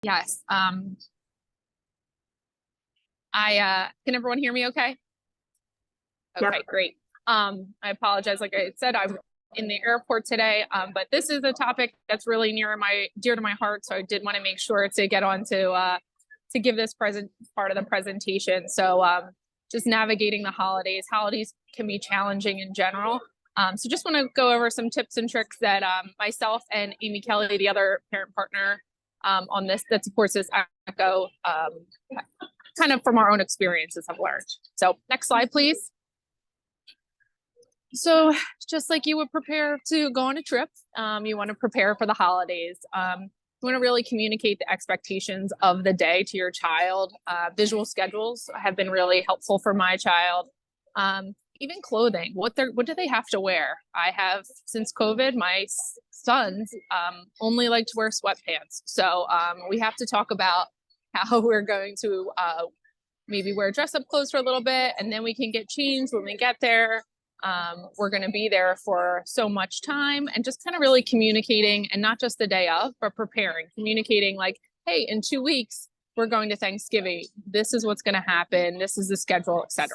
Yes. Can everyone hear me okay? Yep. Okay, great. I apologize. Like I said, I'm in the airport today, but this is a topic that's really dear to my heart. So I did want to make sure to get on to give this present part of the presentation. So just navigating the holidays. Holidays can be challenging in general. So just want to go over some tips and tricks that myself and Amy Kelly, the other parent partner on this that supports this ECHO, kind of from our own experiences have learned. So next slide, please. So just like you would prepare to go on a trip, you want to prepare for the holidays. You want to really communicate the expectations of the day to your child. Visual schedules have been really helpful for my child. Even clothing, what do they have to wear? I have, since COVID, my sons only like to wear sweatpants. So we have to talk about how we're going to maybe wear dress up clothes for a little bit, and then we can get changed when we get there. We're going to be there for so much time, and just kind of really communicating, and not just the day of, but preparing, communicating like, hey, in 2 weeks, we're going to Thanksgiving. This is what's going to happen. This is the schedule, etc.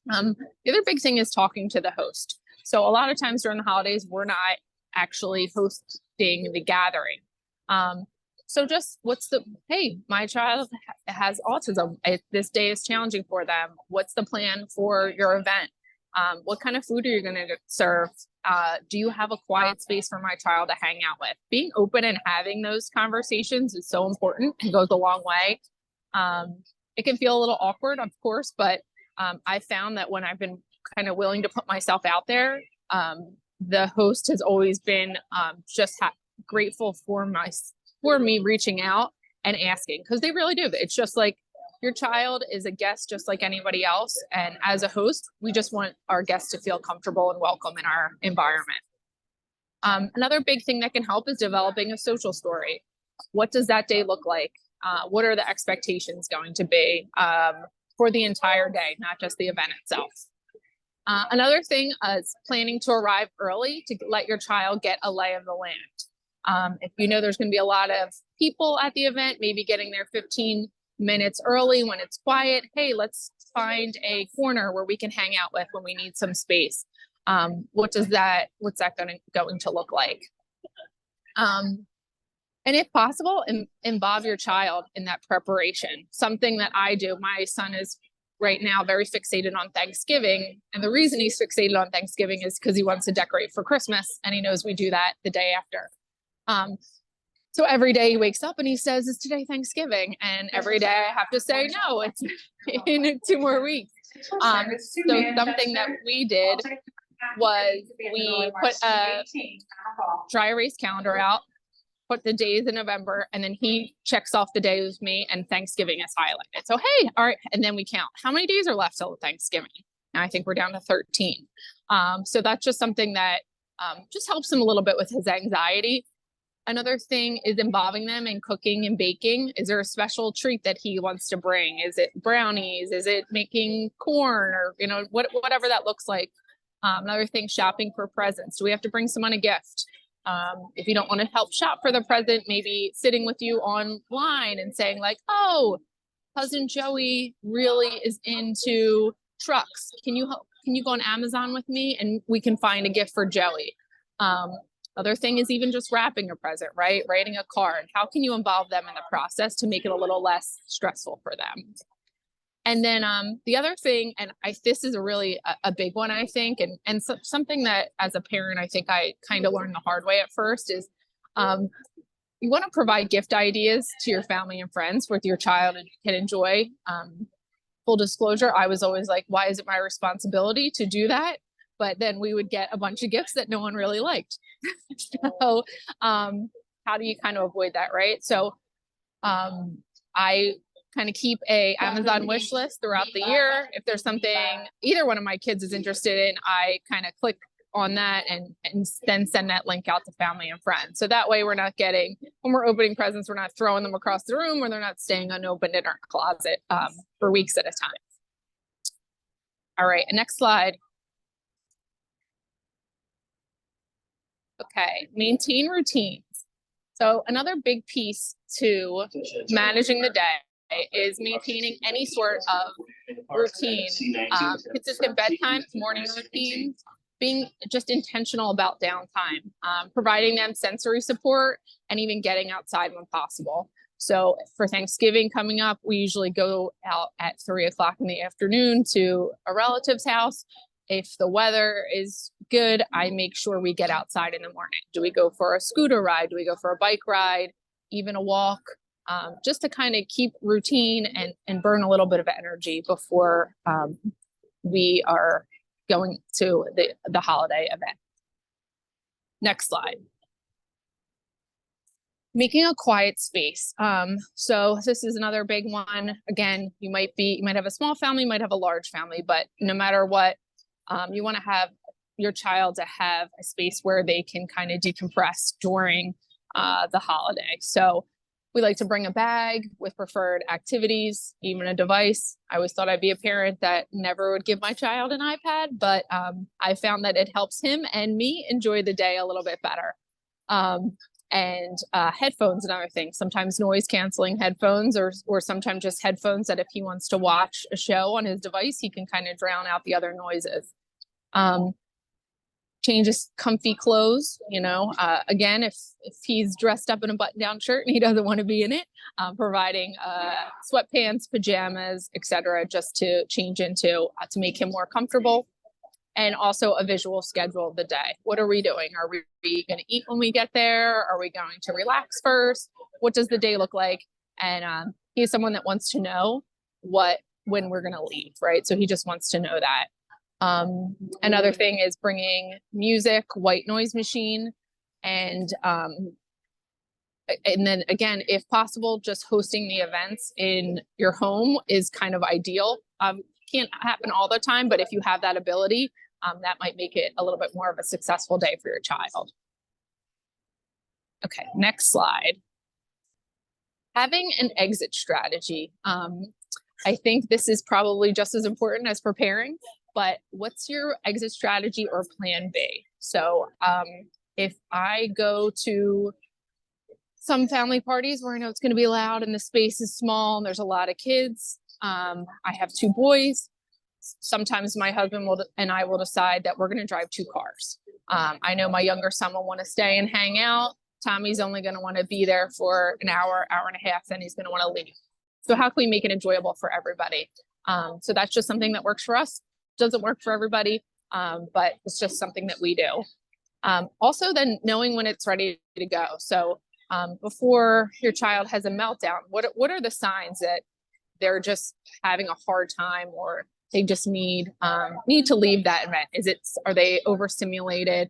The other big thing is talking to the host. So a lot of times during the holidays, we're not actually hosting the gathering. So just hey, my child has autism. This day is challenging for them. What's the plan for your event? What kind of food are you going to serve? Do you have a quiet space for my child to hang out with? Being open and having those conversations is so important and goes a long way. It can feel a little awkward, of course, but I found that when I've been kind of willing to put myself out there, the host has always been grateful for me reaching out and asking, because they really do. It's just like your child is a guest just like anybody else. And as a host, we just want our guests to feel comfortable and welcome in our environment. Another big thing that can help is developing a social story. What does that day look like? What are the expectations going to be for the entire day, not just the event itself? Another thing is planning to arrive early to let your child get a lay of the land. If you know there's going to be a lot of people at the event, maybe getting there 15 minutes early when it's quiet. Hey, let's find a corner where we can hang out with when we need some space. What's that going to look like? And if possible, involve your child in that preparation. Something that I do, my son is right now very fixated on Thanksgiving. And the reason he's fixated on Thanksgiving is because he wants to decorate for Christmas, and he knows we do that the day after. So every day he wakes up and he says, "Is today Thanksgiving?" And every day I have to say, "No, it's in 2 more weeks." So something that we did was we put a dry erase calendar out, put the days in November, and then he checks off the days with me, and Thanksgiving is highlighted. So, hey, all right. And then we count how many days are left till Thanksgiving. And I think we're down to 13. So that's just something that just helps him a little bit with his anxiety. Another thing is involving them in cooking and baking. Is there a special treat that he wants to bring? Is it brownies? Is it making corn, or, whatever that looks like? Another thing, shopping for presents. Do we have to bring someone a gift? If you don't want to help shop for the present, maybe sitting with you online and saying like, "Oh, cousin Joey really is into trucks. Can you go on Amazon with me and we can find a gift for Joey?" Other thing is even just wrapping a present, right? Writing a card. How can you involve them in the process to make it a little less stressful for them? And then the other thing, and this is a really a big one, I think, and something that as a parent, I think I kind of learned the hard way at first is you want to provide gift ideas to your family and friends with your child and can enjoy. Full disclosure, I was always like, why is it my responsibility to do that? But then we would get a bunch of gifts that no one really liked. So how do you kind of avoid that, right? So I kind of keep a Amazon wish list throughout the year. If there's something either one of my kids is interested in, I kind of click on that and then send that link out to family and friends. So that way we're not getting, when we're opening presents, we're not throwing them across the room, or they're not staying unopened in our closet for weeks at a time. All right, next slide. Okay, maintain routines. So another big piece to managing the day is maintaining any sort of routine, consistent bedtimes, morning routines, being just intentional about downtime, providing them sensory support, and even getting outside when possible. So for Thanksgiving coming up, we usually go out at 3 o'clock in the afternoon to a relative's house. If the weather is good, I make sure we get outside in the morning. Do we go for a scooter ride? Do we go for a bike ride? Even a walk? Just to kind of keep routine and burn a little bit of energy before we are going to the holiday event. Next slide. Making a quiet space. So this is another big one. Again, you might have a small family, you might have a large family, but no matter what, you want to have your child to have a space where they can kind of decompress during the holiday. So we like to bring a bag with preferred activities, even a device. I always thought I'd be a parent that never would give my child an iPad, but I found that it helps him and me enjoy the day a little bit better. And headphones, another thing, sometimes noise canceling headphones or sometimes just headphones that if he wants to watch a show on his device, he can kind of drown out the other noises. Change his comfy clothes, again, if he's dressed up in a button-down shirt and he doesn't want to be in it, providing sweatpants, pajamas, etc., just to change into to make him more comfortable. And also a visual schedule of the day. What are we doing? Are we going to eat when we get there? Are we going to relax first? What does the day look like? And he's someone that wants to know when we're going to leave, right? So he just wants to know that. Another thing is bringing music, white noise machine, and then again, if possible, just hosting the events in your home is kind of ideal. Can't happen all the time, but if you have that ability, that might make it a little bit more of a successful day for your child. Okay, next slide. Having an exit strategy. I think this is probably just as important as preparing, but what's your exit strategy or plan B? So if I go to some family parties where I know it's going to be loud and the space is small and there's a lot of kids, I have 2 boys. Sometimes my husband and I will decide that we're going to drive 2 cars. I know my younger son will want to stay and hang out. Tommy's only going to want to be there for an hour, hour and a half, then he's going to want to leave. So how can we make it enjoyable for everybody? So that's just something that works for us. Doesn't work for everybody, but it's just something that we do. Also then knowing when it's ready to go. So before your child has a meltdown, what are the signs that they're just having a hard time or they just need to leave that event? Are they overstimulated,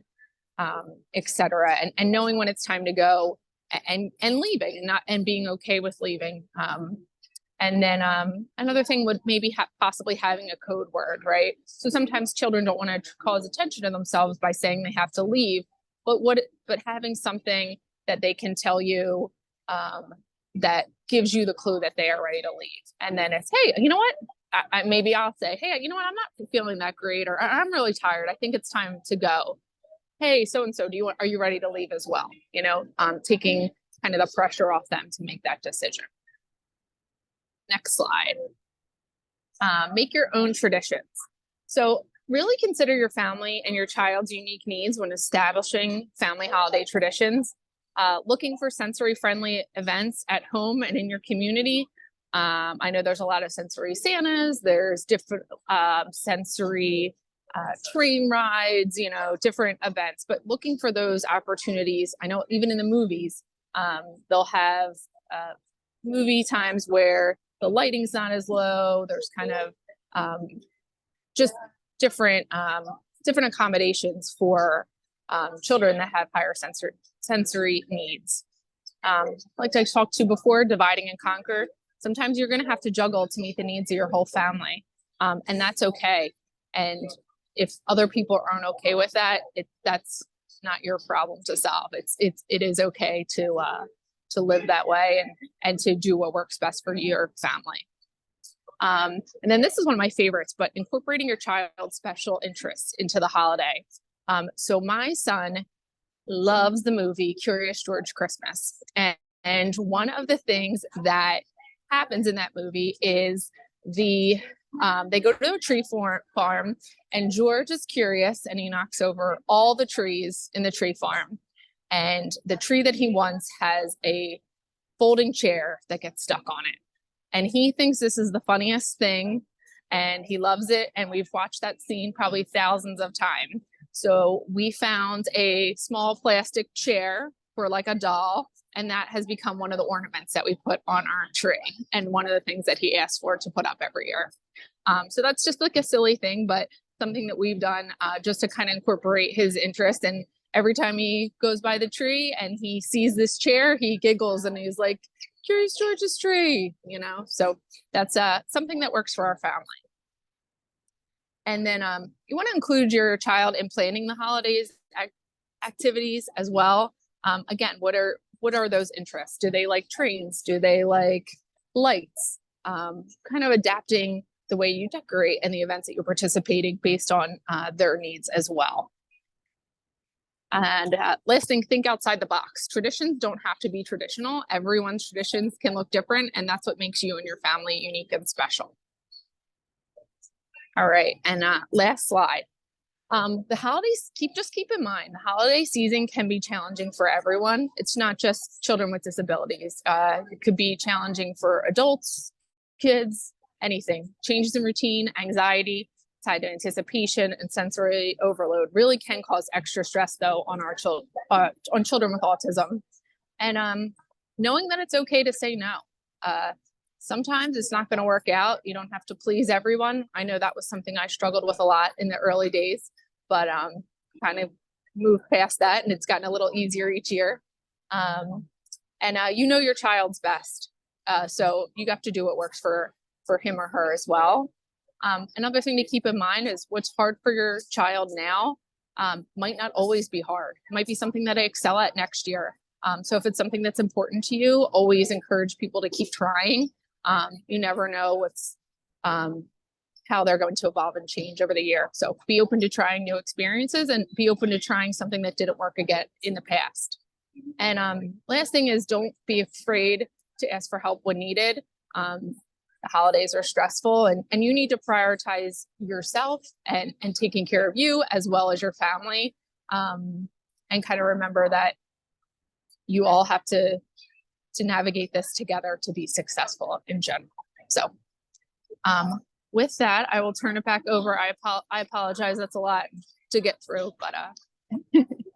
etc. And knowing when it's time to go and leaving and being okay with leaving. And then another thing would maybe possibly having a code word, right? So sometimes children don't want to cause attention to themselves by saying they have to leave, but having something that they can tell you that gives you the clue that they are ready to leave. And then it's, hey, you know what? Maybe I'll say, hey, you know what? I'm not feeling that great, or I'm really tired. I think it's time to go. Hey, so-and-so, are you ready to leave as well? Taking kind of the pressure off them to make that decision. Next slide. Make your own traditions. So really consider your family and your child's unique needs when establishing family holiday traditions. Looking for sensory-friendly events at home and in your community. I know there's a lot of sensory Santas, there's different sensory train rides, different events, but looking for those opportunities. I know even in the movies, they'll have movie times where the lighting's not as low. There's kind of just different accommodations for children that have higher sensory needs. Like I talked to before, dividing and conquer. Sometimes you're going to have to juggle to meet the needs of your whole family, and that's okay. And if other people aren't okay with that, that's not your problem to solve. It is okay to live that way and to do what works best for your family. And then this is one of my favorites, but incorporating your child's special interests into the holiday. So my son loves the movie Curious George Christmas, and And one of the things that happens in that movie is they go to a tree farm, and George is curious and he knocks over all the trees in the tree farm. And the tree that he wants has a folding chair that gets stuck on it. And he thinks this is the funniest thing and he loves it. And we've watched that scene probably thousands of times. So we found a small plastic chair for like a doll, and that has become one of the ornaments that we put on our tree and one of the things that he asked for to put up every year. So that's just like a silly thing, but something that we've done just to kind of incorporate his interest. And every time he goes by the tree and he sees this chair, he giggles and he's like, "Curious George's tree," you know? So that's something that works for our family. And then you want to include your child in planning the holidays activities as well. Again, what are those interests? Do they like trains? Do they like lights? Kind of adapting the way you decorate and the events that you're participating based on their needs as well. And last thing, think outside the box. Traditions don't have to be traditional. Everyone's traditions can look different, and that's what makes you and your family unique and special. All right, and last slide. The holidays, just keep in mind, the holiday season can be challenging for everyone. It's not just children with disabilities. It could be challenging for adults, kids, anything. Changes in routine, anxiety, tied to anticipation, and sensory overload really can cause extra stress though on our children with autism. And knowing that it's okay to say no. Sometimes it's not going to work out. You don't have to please everyone. I know that was something I struggled with a lot in the early days, but kind of moved past that, and it's gotten a little easier each year. You know your child's best, so you have to do what works for him or her as well. Another thing to keep in mind is what's hard for your child now might not always be hard. It might be something that I excel at next year. So if it's something that's important to you, always encourage people to keep trying. You never know what's how they're going to evolve and change over the year. So be open to trying new experiences and be open to trying something that didn't work again in the past. And last thing is, don't be afraid to ask for help when needed. The holidays are stressful, and you need to prioritize yourself and taking care of you as well as your family. And kind of remember that you all have to navigate this together to be successful in general. So with that, I will turn it back over. I apologize. That's a lot to get through, but